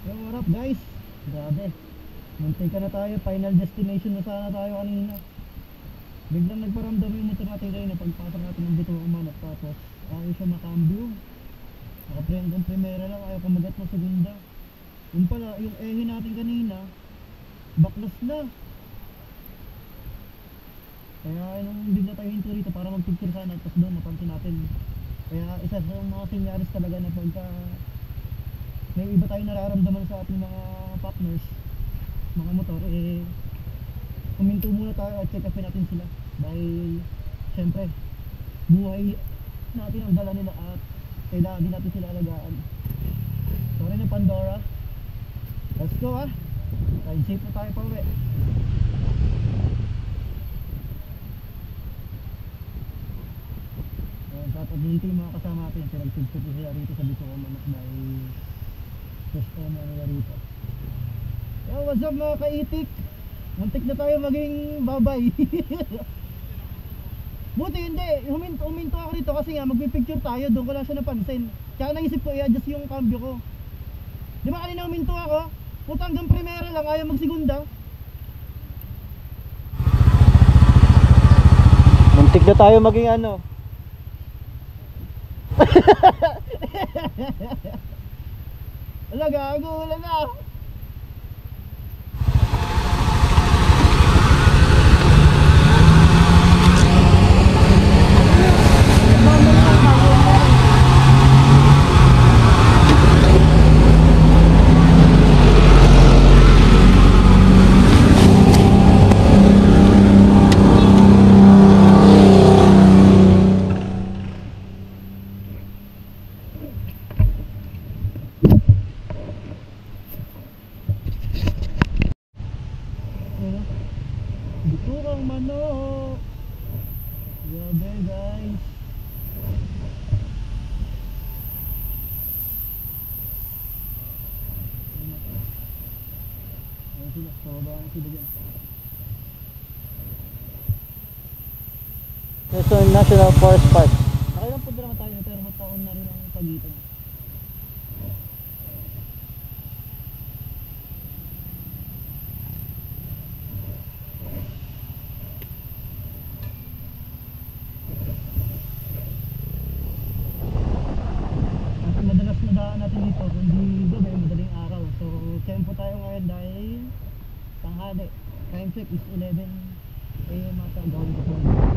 Yo, what up guys? Grabe, muntik ka na tayo, final destination na sana tayo kanina. Biglang nagparamdam yung motor natin kanina pagpasok natin ng Bito Umanap. Tapos ayaw siya makambyo, nakaprend ang primera lang, ayaw kumagat ng segunda. Yung pala, yung ehe natin kanina baklas na. Kaya nung bigla tayo hinto rito para magpicture sana, tapos doon napansin natin. Kaya isa sa mga sinyaris talaga na pagka may iba tayo nararamdaman sa ating mga partners, mga motor, eh huminto muna tayo at check upin natin sila. Dahil syempre buhay natin ang dala nila at kailangan din natin sila alagaan. Sorry na Pandora. Let's go ah. Ride safe na tayo pa uwi. Dapat dito yung mga kasama natin, pinag-subscribe sila rito sa Bito Umanap dahil first time na nila rito. Yo, what's up mga kaitik? Muntik na tayo maging babay. Buti hindi, huminto ako rito kasi nga magpipicture tayo, doon ko lang siya napansin. Kaya naisip ko i-adjust yung cambio ko. Di ba kanina huminto ako? Puta hanggang primera lang, ayaw magsigunda. Muntik na tayo maging ano. Wala, gago, wala na. Biturang manok. Grabe guys. Ayan sila, pababaan sila dyan. Quezon National Forest Park. Nakailang po naman tayo pero mataon na rin ang pagitan. Madalas na daan natin dito, kundi gabi, madaling araw. So, tempo tayo ngayon dahil tanghali. Time check is 11 AM ata, gawin ko po.